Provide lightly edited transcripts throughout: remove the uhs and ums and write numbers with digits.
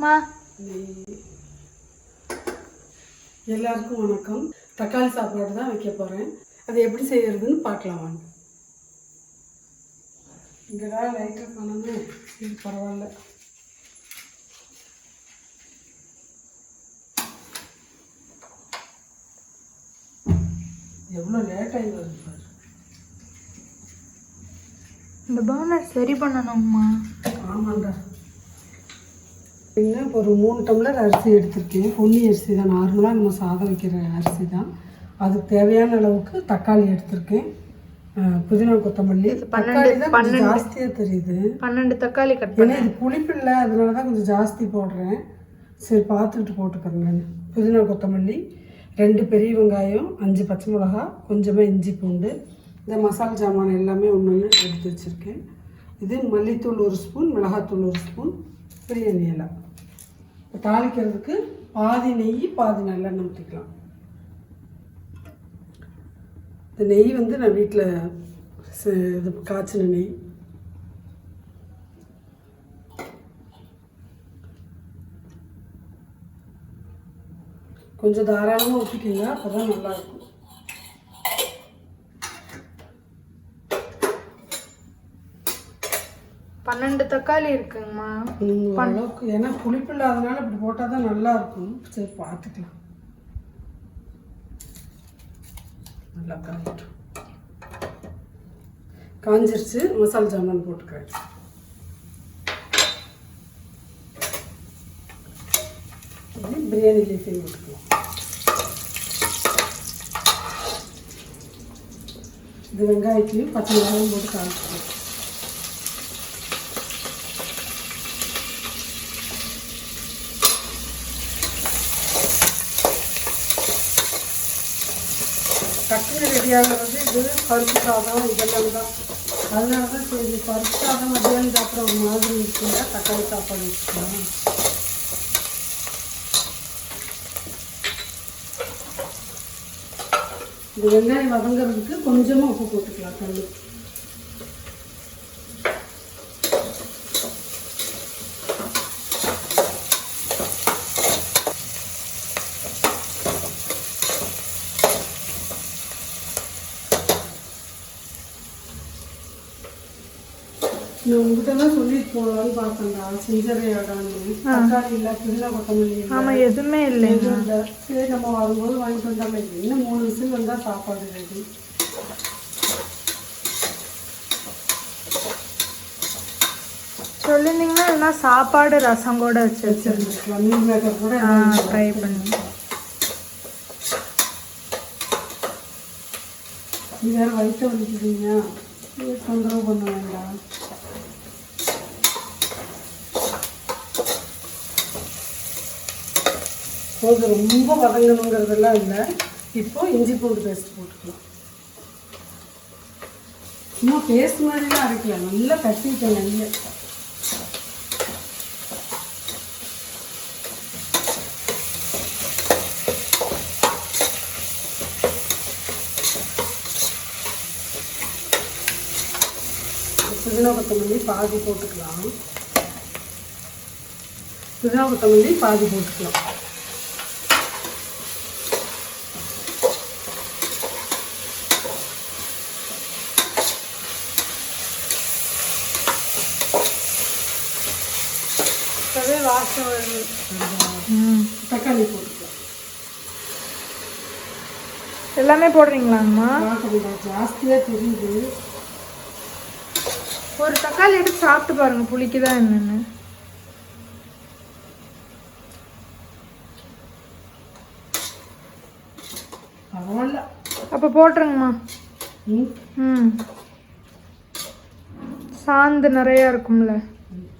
மா எல்லாருக்கும் வணக்கம். தக்காளி சாப்பாடு தான் வைக்க போகிறேன். அது எப்படி செய்யறதுன்னு பார்க்கலாம் வாங்க. இங்கேதான் லைட்டர் பண்ணணும், இது பரவாயில்ல. எவ்வளோ லேட்டாகி வருது பாரு. இந்த பர்னர் சரி பண்ணணும்மா. ஆமாண்டா. என்ன ஒரு 3 டம்ளர் அரிசி எடுத்திருக்கேன். பொன்னி அரிசி தான், நார்மலாக நம்ம சாதம் வைக்கிற அரிசி தான். அதுக்கு தேவையான அளவுக்கு தக்காளி எடுத்திருக்கேன், புதினா கொத்தமல்லி. தக்காளி தான் ஜாஸ்தியாக தெரியுது. 12 தக்காளி கட் பண்ணி. இது புளிப்பு இல்லை, அதனால தான் கொஞ்சம் ஜாஸ்தி போடுறேன். சரி பார்த்துக்கிட்டு போட்டுக்கிறேன் நான். புதினா கொத்தமல்லி, 2 பெரிய வெங்காயம், 5 பச்சை மிளகா, கொஞ்சமாக இஞ்சி பூண்டு, இந்த மசாலா ஜாமான் எல்லாமே ஒன்று எடுத்து வச்சுருக்கேன். இது மல்லித்தூள் 1 ஸ்பூன், மிளகாத்தூள் 1 ஸ்பூன், பிரியாணி இலை. இப்போ தாளிக்கிறதுக்கு பாதி நெய் பாதி நல்லெண்ணெய் ஊற்றிக்கலாம். இந்த நெய் வந்து நான் வீட்டில் இது காய்ச்சின நெய். கொஞ்சம் தாராளமாக ஊற்றிக்கிங்க, அப்போ தான் நல்லாயிருக்கும். பன்னெண்டு தக்காளி இருக்குங்கம்மா. அளவுக்கு, ஏன்னா புளிப்பு இல்லாதனால இப்படி போட்டால் தான் நல்லா இருக்கும். சரி பார்த்துக்கலாம். நல்லா காய்ட்டும், காஞ்சிருச்சு. மசாலா ஜாமான் போட்டுக்கிறேன். பிரியாணி லீஃபையும் போட்டுக்கலாம். இது வெங்காயத்தையும் பச்சை மிளகாயும் போட்டு காய்ச்சிக்கலாம். டக்குனு ரெடியாகிறது இது பருப்பு சாதம் இதெல்லாம் தான். அதனால தான் சரி பருப்பு சாதம் மத்தியானம் சாப்பிட்ற ஒரு மாதிரி இருக்குங்க, தக்காளி சாப்பாடு வச்சுக்கலாம். இந்த வெங்காயம் வதங்கிறதுக்கு கொஞ்சமாக உப்பு போட்டுக்கலாம். கல் நான் உங்ககிட்ட தான் சொல்லிட்டு போகலான்னு பார்த்தேன்டா, செஞ்சறையாடான்னு. தக்காளி இல்லை, புதினா கொத்தமல்லி இல்லை, ஆமாம் எதுவுமே இல்லை. சரி நம்ம வரும்போது வாங்கிட்டு வந்தாலே. இன்னும் 3 விசில் வந்தால் சாப்பாடு ரெடி. சொல்லியிருந்தீங்கன்னா இல்லைனா சாப்பாடு ரசம் கூட வச்சுருந்துருக்கலாம். மீன் மேக்கர் கூட ட்ரை பண்ணி. நீ வேறு வயிற்ற வலிக்குதுங்க, தொந்தரவு பண்ண வேண்டாம். கொஞ்சம் ரொம்ப வதங்கணுங்கிறதெல்லாம் இல்லை. இப்போ இஞ்சி பூண்டு பேஸ்ட் போட்டுக்கலாம். சும்மா பேஸ்ட் மாதிரிலாம் அரைக்கலாம், நல்லா கட்டிட்டேன் நெய்யை. புதினா கொத்தமல்லி பாதி போட்டுக்கலாம். புதினா கொத்தமல்லி பாதி போட்டுக்கலாம். வாசம் வருது. தக்காளி போட்டுக்கலாம். எல்லாமே போடுறீங்களாங்கம்மா? ஜாஸ்தியாக தெரியுது. ஒரு தக்காளி எடுத்து சாப்பிட்டு பாருங்க, புளிக்குதா என்னன்னு. பரவாயில்ல, அப்போ போட்டுருங்கம்மா. சாந்து நிறையா இருக்கும்ல.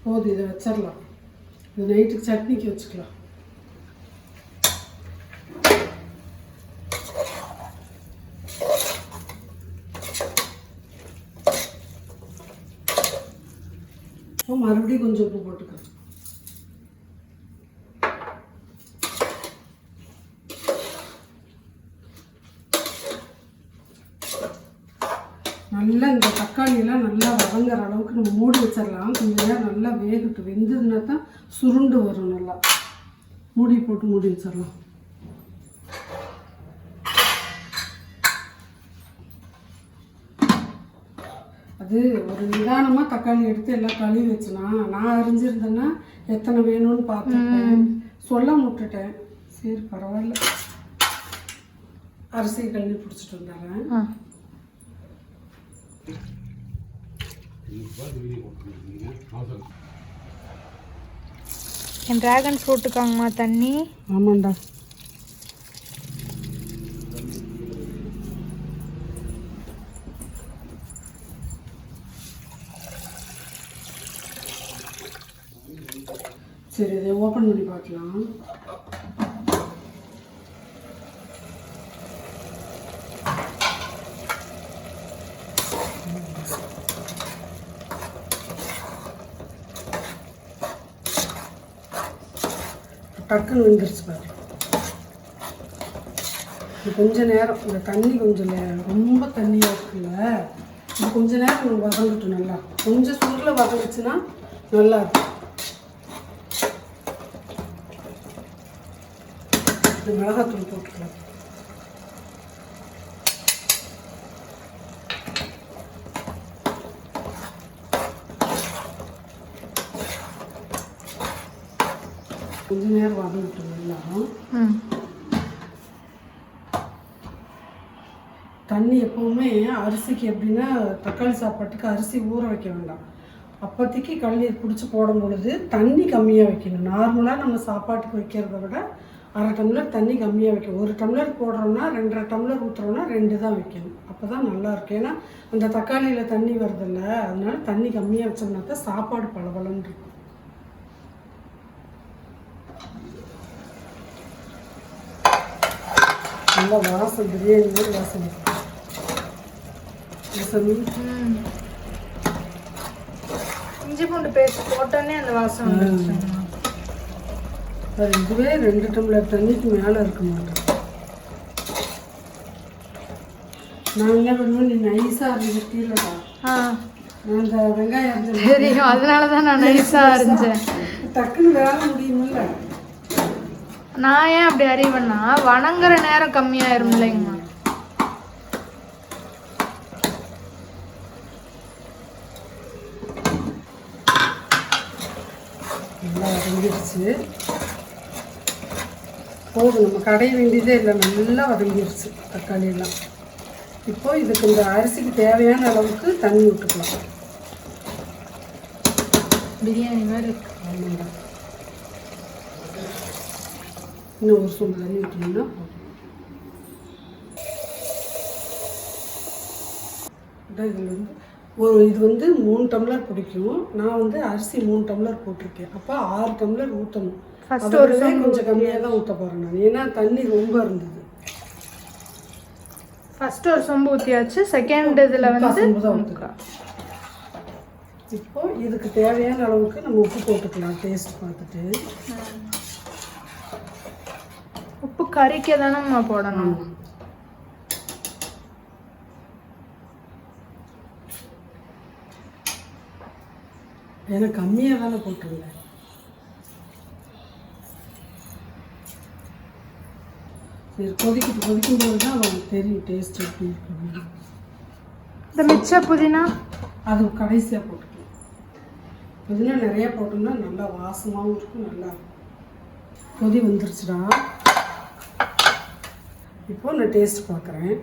போதும், இதை வச்சிடலாம். இது நைட்டுக்கு சட்னிக்கு வச்சுக்கலாம். மறுபடியும் கொஞ்சம் உப்பு போட்டுக்கலாம். நல்லா இந்த தக்காளியெல்லாம் நல்லா வதங்குற அளவுக்கு நம்ம மூடி வச்சிடலாம். கொஞ்சம் நேரம் நல்லா வேகட்டும். வெந்ததுன்னா தான் சுருண்டு வரும். நல்லா மூடி போட்டு மூடி வச்சிடலாம். அது ஒரு நிதானமாக தக்காளி எடுத்து எல்லாம் கழுவி வச்சுனா, நான் அரிஞ்சிருந்தேன்னா எத்தனை வேணும்னு பார்த்துட்டேன், சொல்ல விட்டுட்டேன். சரி பரவாயில்ல, அரிசி கழுவி பிடிச்சிட்டு வந்துடுறேன். என் டிராகன் ஃப்ரூட்டுக்காங்கம்மா தண்ணி. ஆமாண்டா. சரி, இதை ஓப்பன் பண்ணி பார்க்கலாம். டக்குன்னு வெந்துருச்சு பாரு. இது கொஞ்ச நேரம் இந்த தண்ணி கொஞ்சம் ரொம்ப தண்ணியாக இருக்குல்ல, இது கொஞ்ச நேரம் நம்ம வதங்கட்டும். நல்லா கொஞ்சம் சுருளை வதங்குச்சுன்னா நல்லா இருக்கும். இந்த மிளகாத்தூள் போட்டுக்கலாம். கொஞ்ச நேரம் வதங்கிட்டோம். நல்லா தண்ணி எப்பவுமே அரிசிக்கு எப்படின்னா, தக்காளி சாப்பாட்டுக்கு அரிசி ஊற வைக்க வேண்டாம். அப்போதைக்கு கழுநீர் பிடிச்சி போடும் பொழுது தண்ணி கம்மியாக வைக்கணும். நார்மலாக நம்ம சாப்பாட்டுக்கு வைக்கிறத விட 1/2 டம்ளர் தண்ணி கம்மியாக வைக்கணும். 1 டம்ளர் போடுறோம்னா 2.5 டம்ளர் ஊற்றுறோம்னா 2 தான் வைக்கணும். அப்போ தான் நல்லாயிருக்கும். ஏன்னா அந்த தக்காளியில் தண்ணி வருதில்ல, அதனால தண்ணி கம்மியாக வச்சோம்னா தான் சாப்பாடு பளபளன்னு இருக்கும். நல்லா வாசம், பிரியாணி மாதிரி வாசம். இஞ்சி பூண்டு பேஸ்ட் போட்டோன்னே அந்த வாசம் வந்துருச்சு. அது இதுவே 2 டம்ளர் தண்ணிக்கு மேலே இருக்க மாட்டேன். நான் என்ன பண்ணுவேன், நீ நைஸாக அரைஞ்சிட்டீங்களா? நான் இந்த வெங்காயம் அரைஞ்சேன் தெரியும், அதனால தான் நான் நைஸாக அரைஞ்சேன். டக்குன்னு வேலை முடியுமில்ல. நான் ஏன் அப்படி அறிவேன்னா, வணங்குற நேரம் கம்மியாயிரும் இல்லைங்கம்மா. நல்லா வதங்கிடுச்சு. போதும், நம்ம கடைய வேண்டியதே இல்லை. நல்லா வதங்கிடுச்சு தக்காளி எல்லாம். இப்போ இதுக்கு இந்த அரிசிக்கு தேவையான அளவுக்கு தண்ணி விட்டுக்கலாம். பிரியாணி மாதிரி இருக்கு. ஆமாண்டா. இன்னும் ஒரு சொம்பு தண்ணி ஊற்றினோம்னா இதில் இது வந்து 3 டம்ளர் பிடிக்கும். நான் வந்து அரிசி 3 டம்ளர் போட்டிருக்கேன். அப்போ 6 டம்ளர் ஊற்றணும். ஃபர்ஸ்ட் ஒரு கொஞ்சம் கம்மியாக தான் ஊற்ற போகிறேன் நான், ஏன்னா தண்ணி ரொம்ப இருந்தது. ஃபர்ஸ்ட் ஒரு சொம்பு ஊற்றியாச்சு, செகண்ட் இதில் வந்து ஊற்றுக்கலாம். இப்போ இதுக்கு தேவையான அளவுக்கு நம்ம உப்பு போட்டுக்கலாம், டேஸ்ட் பார்த்துட்டு. உப்பு கறிக்க தானேம்மா போடணும். ஏன்னா கம்மியாக தானே போட்டுருந்தேன். சரி, கொதிக்கும் போது தான் அவங்களுக்கு தெரியும் டேஸ்ட் எப்படி இருக்கு. இந்த மிச்ச புதினா அது கடைசியாக போட்டுக்கலாம். புதினா நிறையா போட்டோம்னா நல்லா வாசமாகவும் இருக்கும், நல்லா இருக்கும். கொதி வந்துருச்சுடா. இப்போ நான் டேஸ்ட் பார்க்குறேன்.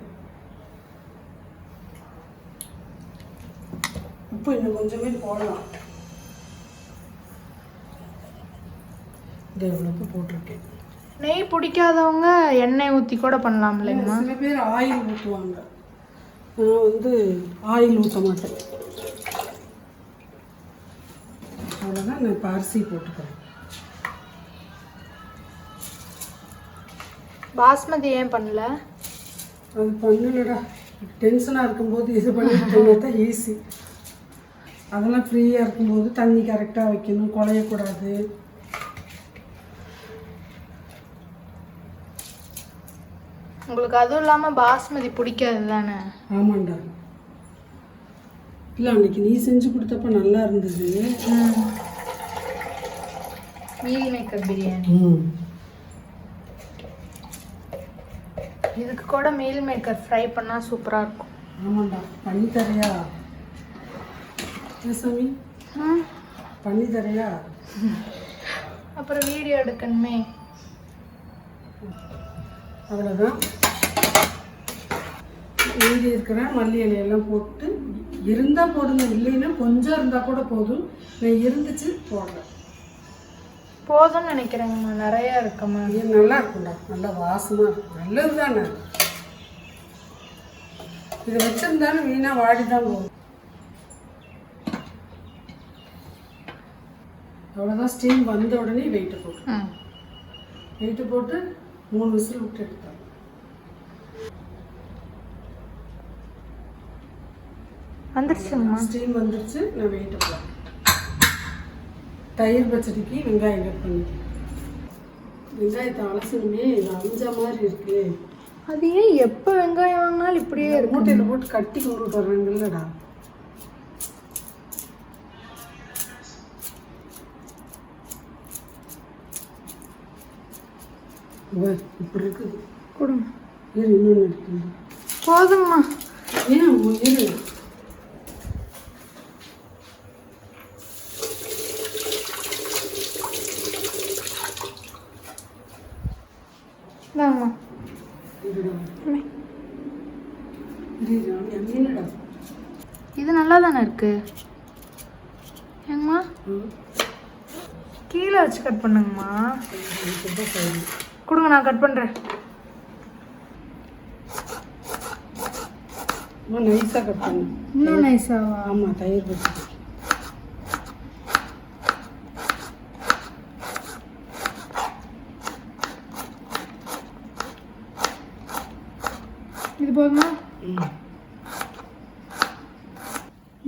உப்பு இன்னும் கொஞ்சமே போடலாம். இது எவ்வளோக்கு போட்டிருக்கேன். நெய் பிடிக்காதவங்க எண்ணெய் ஊற்றி கூட பண்ணலாம் இல்லைங்கம்மா. சில பேர் ஆயில் ஊற்றுவாங்க. நான் வந்து ஆயில் ஊற்ற மாட்டேன். அவ்வளோதான். நான் இப்போ அரிசி போட்டுக்கிறேன். பாஸ்மதி ஏன் பண்ணல? அது பண்ணலடா, டென்ஷனாக இருக்கும்போது இது பண்ணிட்டு தான் ஈஸி. அதெல்லாம் ஃப்ரீயாக இருக்கும்போது தண்ணி கரெக்டாக வைக்கணும், குழையக்கூடாது. உங்களுக்கு அதுவும் இல்லாமல் பாஸ்மதி பிடிக்காது தானே? ஆமாண்டா. இல்லை அன்னைக்கு நீ செஞ்சு கொடுத்தப்ப நல்லா இருந்தது. Meal maker biryani. இதுக்கு கூட மீல் மேக்கர் ஃப்ரை பண்ணால் சூப்பராக இருக்கும். ஆமாண்டா, பண்ணி தரையா சாமி? பண்ணி தரையா? அப்புறம் வீடியோ எடுக்கணுமே. அவ்வளோதான். மீதி இருக்கிற மல்லி இலையெல்லாம் போட்டு இருந்தால் போடுங்க, இல்லைன்னா கொஞ்சம் இருந்தால் கூட போதும். நான் இருந்துச்சு போடுறேன். போதும்னு நினைக்கிறேங்கம்மா, நிறையா இருக்கும்மா. இது நல்லா இருக்கும்டா, நல்லா வாசமாக இருக்கும். நல்லது தானே. இதை வச்சுருந்தாலும் வீணாக வாடி தான் போகும். அவ்வளோதான். ஸ்டீம் வந்த உடனே வெயிட்டு போட்டு 3 விசில் விட்டு எடுத்தாங்க. வந்துருச்சுங்கம்மா. ஸ்டீம் வந்துருச்சு. நான் வெயிட்டு போடுறேன். தயிர் பச்சடிக்கு வெங்காயம் கட் பண்ணிட்டேன். வெங்காயத்தை அலசணுமே, இது அஞ்ச மாதிரி இருக்கு. அது ஏன் எப்போ வெங்காயம் வாங்கினாலும் இப்படியே இருக்கு? மூட்டையில் போட்டு கட்டி கொண்டு வர்றாங்க இல்லைடா. இப்படி இருக்குது. கொடுங்க. இன்னொன்று இருக்குது. போதும்மா. ஏன் இரு. இந்தாங்கம்மா. இது நல்லா தானே இருக்கு. ஏங்கம்மா கீழே வச்சு கட் பண்ணுங்கம்மா. கொடுங்க, நான் கட் பண்ணுறேன். நைஸாக கட் பண்ணு. இன்னும் நைஸாவா? ஆமாம், தயிர் வச்சு. இது போதுமா?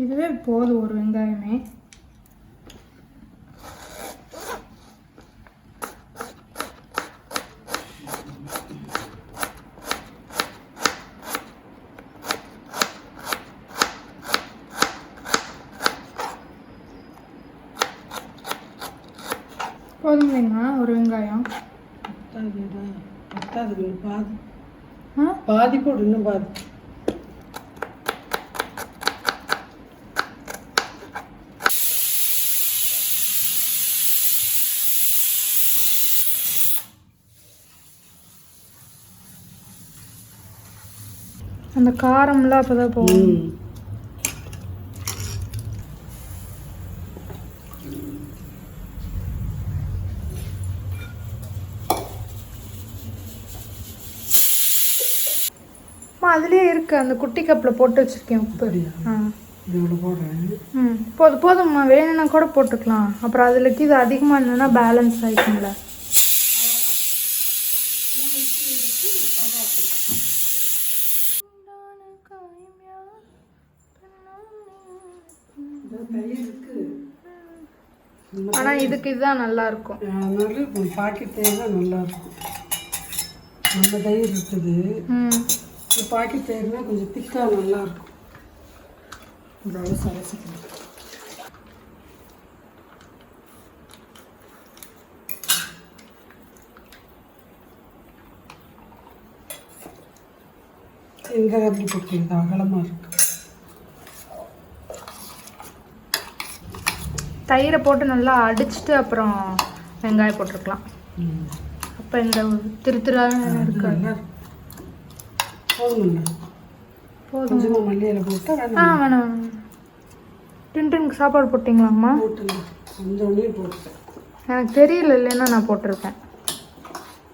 இதுவே போதும் ஒரு வெங்காயமே. போதும் இல்லைங்கம்மா ஒரு வெங்காயம்? பத்தாது, பாதி. பாதி போடு, இன்னும் பாதி. அந்த காரம்லாம் அப்போதான் போகும். அதுலேயே இருக்கு, அந்த குட்டி கப்பில் போட்டு வச்சுருக்கேன் உப்பு. போதும் போதும்மா, வேணும்னா கூட போட்டுக்கலாம். அப்புறம் அதுலக்கு இது அதிகமாக இருந்ததுன்னா பேலன்ஸ் ஆகிக்கும்ல. ஆனால் இதுக்கு இதுதான் நல்லா இருக்கும். பாக்கெட் தயிர் தான் நல்லா இருக்கும். நம்ம தயிர் இருக்குது. பாக்கெட் தயிர்னா கொஞ்சம் திக்காக நல்லா இருக்கும். ஒரு சரசிக்கணும். எங்க அப்படி போட்டுருது, அகலமாக இருக்கு. தயிரை போட்டு நல்லா அடிச்சுட்டு அப்புறம் வெங்காயம் போட்டிருக்கலாம். அப்போ இந்த திருத்திராக இருக்காது. போதும், கொஞ்சமாக மல்லி இலை போட்டு. வேணாம். டின்னுக்கு சாப்பாடு போட்டிங்களாம்மா? போட்டுங்க, கொஞ்சோடனே போட்டேன். எனக்கு தெரியல, இல்லைன்னா நான் போட்டிருப்பேன்.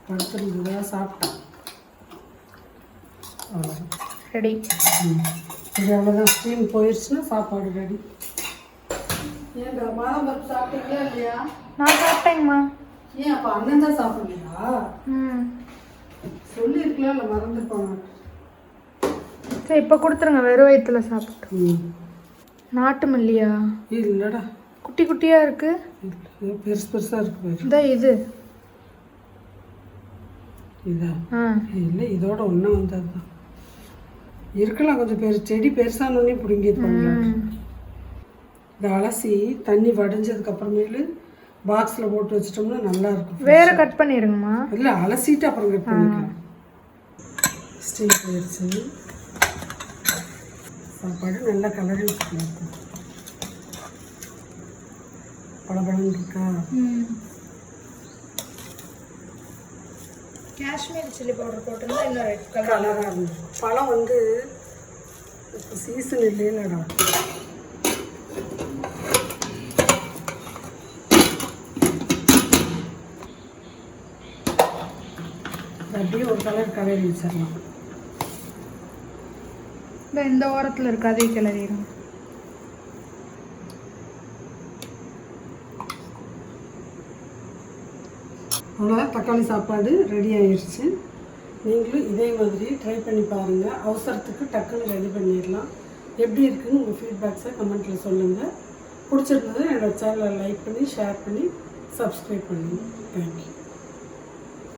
படுத்துருந்ததா சாப்பிட்டேன். அவ்வளோதான், ரெடி. இது அவ்வளோதான். ஸ்டீம் போயிடுச்சுன்னா சாப்பாடு ரெடி. ஏன்டா பாதாம் பருப்பு சாப்பிட்டீங்களா இல்லையா? நான் சாப்பிட்டேங்கம்மா. ஏன் அப்போ அண்ணன் தான் சாப்பிடலையா? சொல்லியிருக்கலாம், இல்லை மறந்துருப்பாங்க. சரி, இப்போ கொடுத்துருங்க, வெறும் வயிற்றுல சாப்பிட்டு. நாட்டு மல்லியா? இல்லைடா, குட்டி குட்டியாக இருக்கு. பெருசு பெருசாக இருக்கு. இதா இது? இதா? இல்லை, இதோட ஒன்றா வந்தது தான் இருக்கலாம். கொஞ்சம் செடி பெருசானோடனே பிடுங்கிருப்பாங்க. இதை அலசி தண்ணி வடிஞ்சதுக்கப்புறமேலு பாக்ஸில் போட்டு வச்சிட்டோம்னா நல்லா இருக்கும். வேற கட் பண்ணிடுங்கம்மா. இல்லை அலசிட்டு அப்புறம் கட் பண்ணிக்கலாம். ஸ்டீம் போயிடுச்சு. சாப்பாடு நல்லா கலரி வச்சுக்கலாம். பழப்பழம் இருக்கா? காஷ்மீரி சில்லி பவுடர் போட்டிருந்தா இன்னும் ரெட் கலராக இருந்துச்சு. பழம் வந்து இப்போ சீசன் இல்லைல்லடா. அப்படியே ஒரு கலர் கலரி வச்சிடலாம். இந்த ஓரத்தில் இருக்க அதே கிளறிடும். அவ்வளோதான், தக்காளி சாப்பாடு ரெடி ஆயிடுச்சு. நீங்களும் இதே மாதிரி ட்ரை பண்ணி பாருங்கள். அவசரத்துக்கு டக்குன்னு ரெடி பண்ணிடலாம். எப்படி இருக்குன்னு உங்கள் ஃபீட்பேக்ஸை கமெண்ட்டில் சொல்லுங்கள். பிடிச்சிருந்தது என்னோடய சேனலை லைக் பண்ணி ஷேர் பண்ணி சப்ஸ்கிரைப் பண்ணுங்கள். தேங்க்யூ.